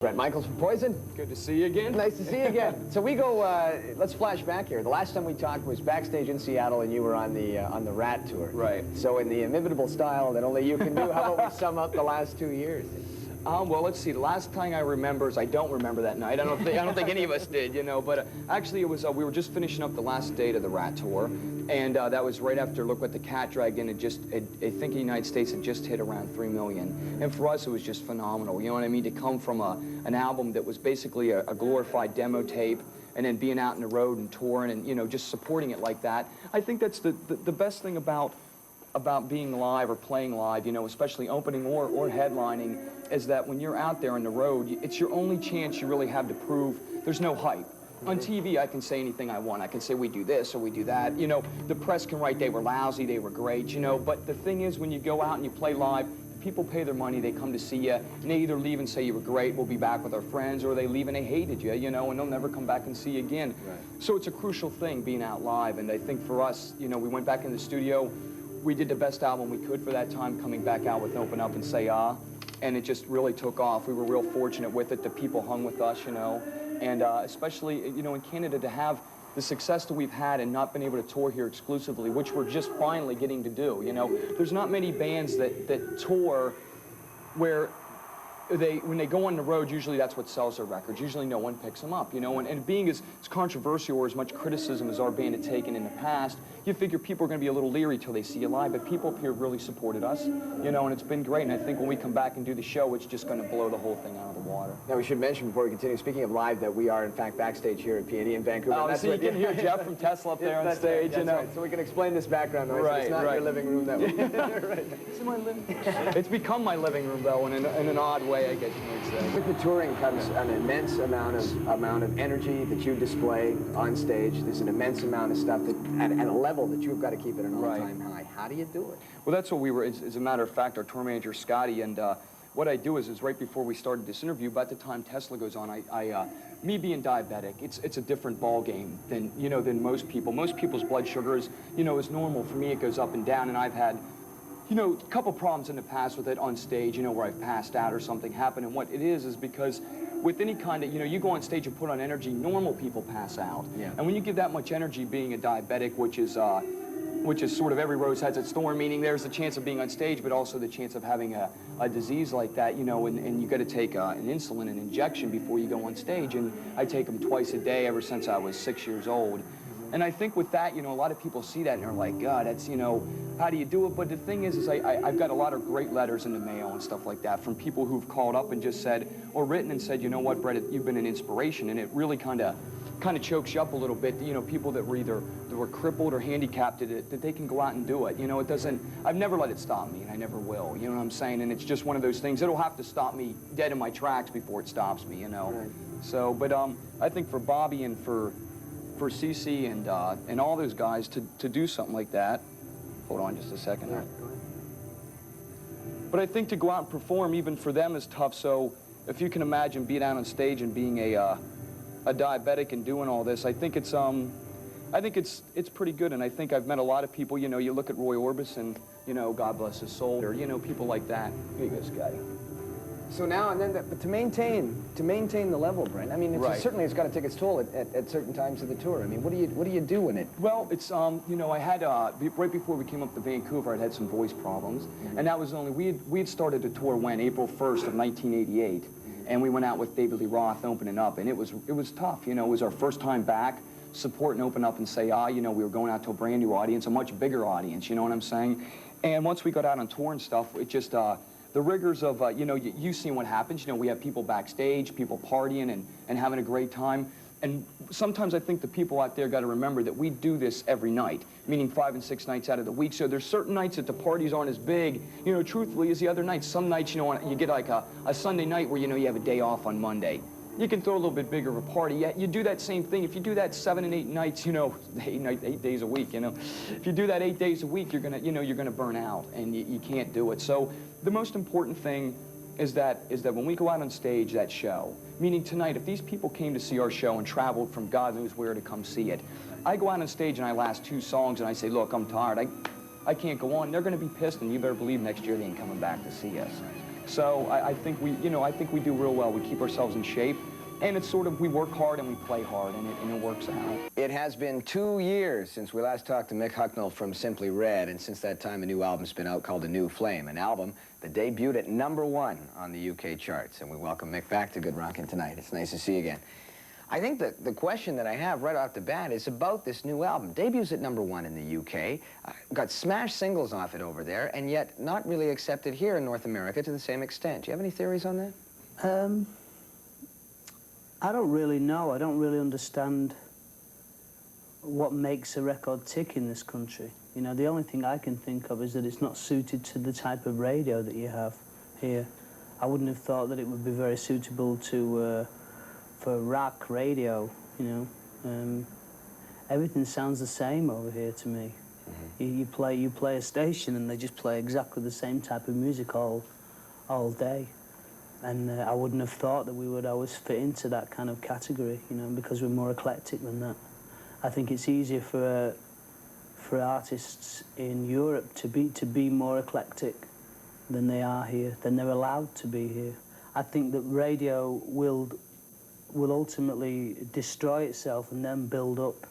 Bret Michaels from Poison. Good to see you again. Nice to see you again. So we go, let's flash back here. The last time we talked was backstage in Seattle and you were on the Rat tour. Right. So in the inimitable style that only you can do, how about we sum up the last 2 years? Well, let's see. The last thing I remember is I don't remember that night. I don't think any of us did, you know. But actually, it was we were just finishing up the last date of the Rat tour, and that was right after Look What the Cat Dragged In. I think the United States had just hit around 3 million, and for us, it was just phenomenal. You know what I mean? To come from an album that was basically a glorified demo tape, and then being out on the road and touring, and just supporting it like that. I think that's the best thing about being live or playing live, especially opening or headlining, is that when you're out there on the road, it's your only chance you really have to prove. There's no hype. On TV, I can say anything I want. I can say we do this or we do that. The press can write they were lousy, they were great, but the thing is, when you go out and you play live, people pay their money, they come to see you, and they either leave and say you were great, we'll be back with our friends, or they leave and they hated you, and they'll never come back and see you again. Right. So it's a crucial thing, being out live, and I think for us, we went back in the studio, we did the best album we could for that time, coming back out with Open Up and Say Ah, and it just really took off. We were real fortunate with it. The people hung with us, and especially, in Canada, to have the success that we've had and not been able to tour here exclusively, which we're just finally getting to do, There's not many bands that tour where when they go on the road, usually that's what sells their records. Usually no one picks them up, and being as controversial or as much criticism as our band had taken in the past, you figure people are going to be a little leery till they see you live, but people up here really supported us, and it's been great, and I think when we come back and do the show, it's just going to blow the whole thing out of the water. Now, we should mention before we continue, speaking of live, that we are, in fact, backstage here at P&E in Vancouver. Oh, so you can hear Jeff from Tesla up there on stage, Right. So we can explain this background noise. Right, it's not your living room that way. Right. It's my living room. It's become my living room, though, in an odd way, I guess you might say. With the touring comes an immense amount of energy that you display on stage. There's an immense amount of stuff that, at a level that you've got to keep at an all-time high. How do you do it? Well, that's what we were, as a matter of fact, our tour manager, Scotty, and what I do is right before we started this interview, about the time Tesla goes on, me being diabetic, it's a different ball game than most people. Most people's blood sugar is normal. For me, it goes up and down, and I've had a couple problems in the past with it on stage, where I've passed out or something happened. And what it is because with any kind of, you go on stage and put on energy, normal people pass out. Yeah. And when you give that much energy, being a diabetic, which is sort of every rose has its thorn, meaning there's the chance of being on stage, but also the chance of having a disease like that, and you got to take an insulin, an injection before you go on stage. And I take them twice a day ever since I was 6 years old. And I think with that, a lot of people see that and they're like, God, that's, how do you do it? But the thing is I've got a lot of great letters in the mail and stuff like that from people who've called up and just said, or written and said, you know what, Bret, you've been an inspiration. And it really kind of chokes you up a little bit, people that were crippled or handicapped, that they can go out and do it. It doesn't, I've never let it stop me, and I never will, you know what I'm saying? And it's just one of those things, it'll have to stop me dead in my tracks before it stops me, Right. So, but I think for Bobby and for CC and all those guys to do something like that, hold on just a second. All right, go ahead. But I think to go out and perform, even for them, is tough. So if you can imagine being out on stage and being a diabetic and doing all this, I think it's pretty good. And I think I've met a lot of people. You look at Roy Orbison, God bless his soul, or people like that. Here you go, Scotty. So now and then, but to maintain the level, Bret. I mean, certainly it's got to take its toll at certain times of the tour. I mean, what do you do in it? Well, it's I had right before we came up to Vancouver, I'd had some voice problems, and that was only we had started the tour April 1st of 1988, and we went out with David Lee Roth opening up, and it was tough. It was our first time back, supporting Open Up and Say Ah. We were going out to a brand new audience, a much bigger audience. You know what I'm saying? And once we got out on tour and stuff, it just the rigors of, you've seen what happens. We have people backstage, people partying and having a great time. And sometimes I think the people out there got to remember that we do this every night, meaning 5 and 6 nights out of the week. So there's certain nights that the parties aren't as big, truthfully, as the other nights. Some nights, you get like a Sunday night where, you have a day off on Monday. You can throw a little bit bigger of a party. Yeah, you do that same thing. If you do that 7 and 8 nights, 8 days a week, If you do that 8 days a week, you're gonna burn out, and you can't do it. So the most important thing is that when we go out on stage, that show, meaning tonight, if these people came to see our show and traveled from God knows where to come see it, I go out on stage and I last 2 songs and I say, look, I'm tired. I can't go on. They're gonna be pissed, and you better believe next year they ain't coming back to see us. So I think we, I think we do real well. We keep ourselves in shape, and it's sort of, we work hard and we play hard, and it works out. It has been 2 years since we last talked to Mick Hucknall from Simply Red, and since that time a new album's been out called A New Flame, an album that debuted at #1 on the UK charts. And we welcome Mick back to Good Rockin' Tonight. It's nice to see you again. I think that the question that I have right off the bat is about this new album. Debuts at #1 in the UK, got smash singles off it over there, and yet not really accepted here in North America to the same extent. Do you have any theories on that? I don't really know. I don't really understand what makes a record tick in this country. You know, the only thing I can think of is that it's not suited to the type of radio that you have here. I wouldn't have thought that it would be very suitable to for rock radio, you know. Everything sounds the same over here to me. Mm-hmm. You play a station and they just play exactly the same type of music all day. And I wouldn't have thought that we would always fit into that kind of category, you know, because we're more eclectic than that. I think it's easier for artists in Europe to be more eclectic than they are here, than they're allowed to be here. I think that radio will ultimately destroy itself and then build up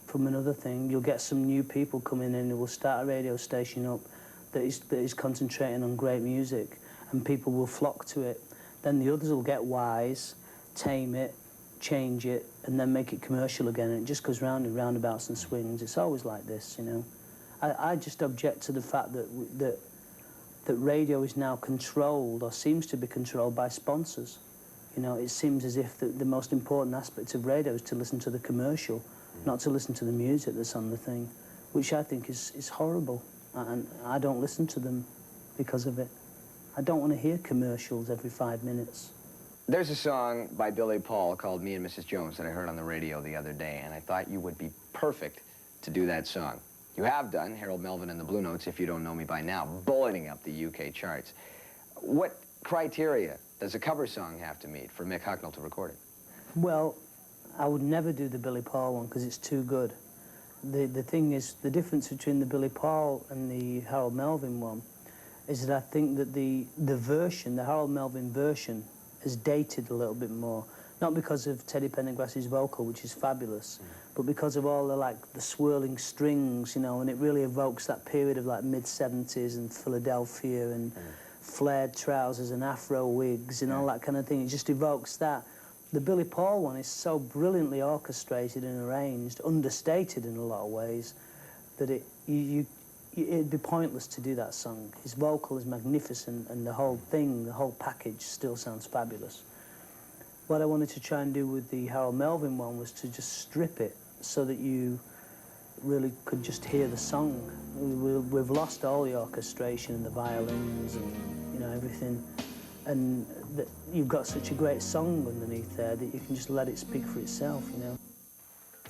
from another thing. You'll get some new people coming in who will start a radio station up that is concentrating on great music, and people will flock to it. Then the others will get wise, tame it, change it, and then make it commercial again, and it just goes round and roundabouts and swings. It's always like this, you know. I just object to the fact that radio is now controlled, or seems to be controlled, by sponsors. You know, it seems as if the most important aspect of radio is to listen to the commercial, not to listen to the music that's on the thing, which I think is horrible, and I don't listen to them because of it. I don't want to hear commercials every 5 minutes. There's a song by Billy Paul called Me and Mrs. Jones that I heard on the radio the other day, and I thought you would be perfect to do that song. You have done Harold Melvin and the Blue Notes, If You Don't Know Me By Now, bulleting up the UK charts. What criteria does a cover song have to meet for Mick Hucknall to record it? Well, I would never do the Billy Paul one because it's too good. The thing is, the difference between the Billy Paul and the Harold Melvin one is that I think that the version, the Harold Melvin version, is dated a little bit more. Not because of Teddy Pendergrass's vocal, which is fabulous, but because of all the swirling strings, you know, and it really evokes that period of like mid-70s and Philadelphia and flared trousers and afro wigs and all that kind of thing. It just evokes that. The Billy Paul one is so brilliantly orchestrated and arranged, understated in a lot of ways, that it'd be pointless to do that song. His vocal is magnificent, and the whole thing, the whole package, still sounds fabulous. What I wanted to try and do with the Harold Melvin one was to just strip it so that you really could just hear the song. We've lost all the orchestration and the violins and, you know, everything. And you've got such a great song underneath there that you can just let it speak for itself, you know.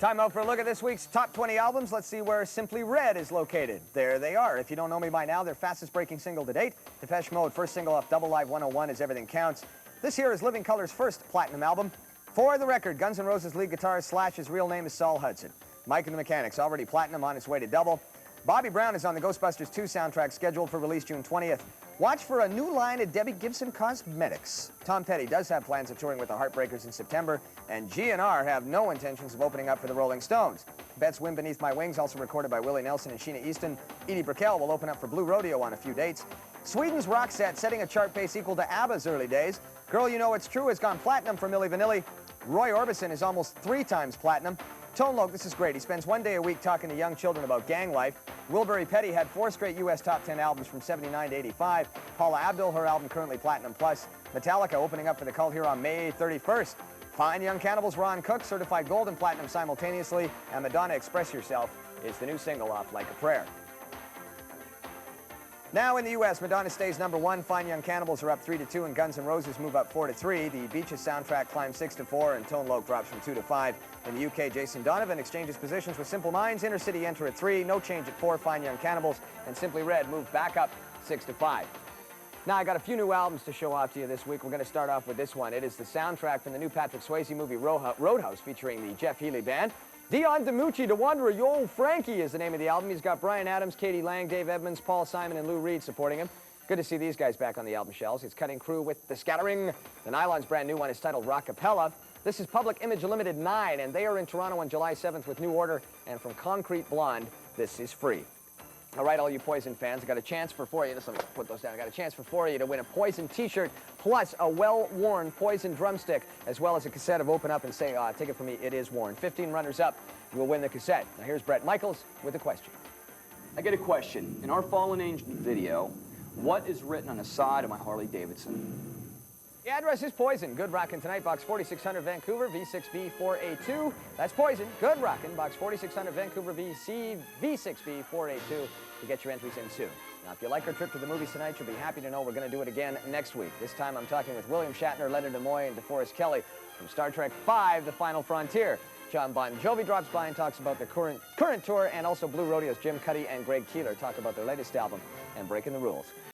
Time out for a look at this week's top 20 albums. Let's see where Simply Red is located. There they are. If you don't know me by now, their fastest breaking single to date. Depeche Mode, first single off Double Live 101 is Everything Counts. This here is Living Colour's first platinum album. For the record, Guns N' Roses lead guitarist Slash's real name is Saul Hudson. Mike and the Mechanics, already platinum, on its way to double. Bobby Brown is on the Ghostbusters 2 soundtrack, scheduled for release June 20th. Watch for a new line of Debbie Gibson Cosmetics. Tom Petty does have plans of touring with the Heartbreakers in September, and GNR have no intentions of opening up for the Rolling Stones. Bet's Wind Beneath My Wings, also recorded by Willie Nelson and Sheena Easton. Edie Brickell will open up for Blue Rodeo on a few dates. Sweden's Roxette, setting a chart pace equal to ABBA's early days. Girl You Know It's True has gone platinum for Milli Vanilli. Roy Orbison is almost 3 times platinum. Tone Loc, this is great. He spends 1 day a week talking to young children about gang life. Wilbury Petty had 4 straight U.S. top 10 albums from 79 to 85. Paula Abdul, her album currently platinum plus. Metallica opening up for the cult here on May 31st. Fine Young Cannibals' Ron Cook, certified gold and platinum simultaneously. And Madonna, Express Yourself is the new single off Like a Prayer. Now in the U.S., Madonna stays #1. Fine Young Cannibals are up 3-2, and Guns N' Roses move up 4-3. The Beaches soundtrack climbs 6-4, and Tone Loc drops from 2-5. In the UK, Jason Donovan exchanges positions with Simple Minds. Inner City enter at 3. No change at 4. Fine Young Cannibals and Simply Red move back up 6-5. Now, I got a few new albums to show off to you this week. We're going to start off with this one. It is the soundtrack from the new Patrick Swayze movie Roadhouse, featuring the Jeff Healey Band. Dion DiMucci, The Wanderer, Yo Frankie is the name of the album. He's got Bryan Adams, Katie Lang, Dave Edmonds, Paul Simon, and Lou Reed supporting him. Good to see these guys back on the album shelves. It's Cutting Crew with The Scattering. The Nylon's brand new one is titled Rockapella. This is Public Image Limited 9, and they are in Toronto on July 7th with New Order. And from Concrete Blonde, this is Free. All right, all you Poison fans, I got a chance for 4 of you. Just let me put those down. I got a chance for 4 of you to win a Poison T-shirt plus a well-worn Poison drumstick, as well as a cassette of Open Up and Say, take it from me, it is worn. 15 runners-up will win the cassette. Now here's Bret Michaels with a question. I get a question. In our Fallen Angel video, what is written on the side of my Harley Davidson? The address is Poison. Good Rockin' Tonight, Box 4600 Vancouver, V6B482. That's Poison. Good Rockin', Box 4600 Vancouver, V6B482 to get your entries in soon. Now, if you like our trip to the movies tonight, you'll be happy to know we're going to do it again next week. This time I'm talking with William Shatner, Leonard Nimoy, and DeForest Kelley from Star Trek V, The Final Frontier. John Bon Jovi drops by and talks about the current tour, and also Blue Rodeo's Jim Cuddy and Greg Keeler talk about their latest album and Breaking the Rules.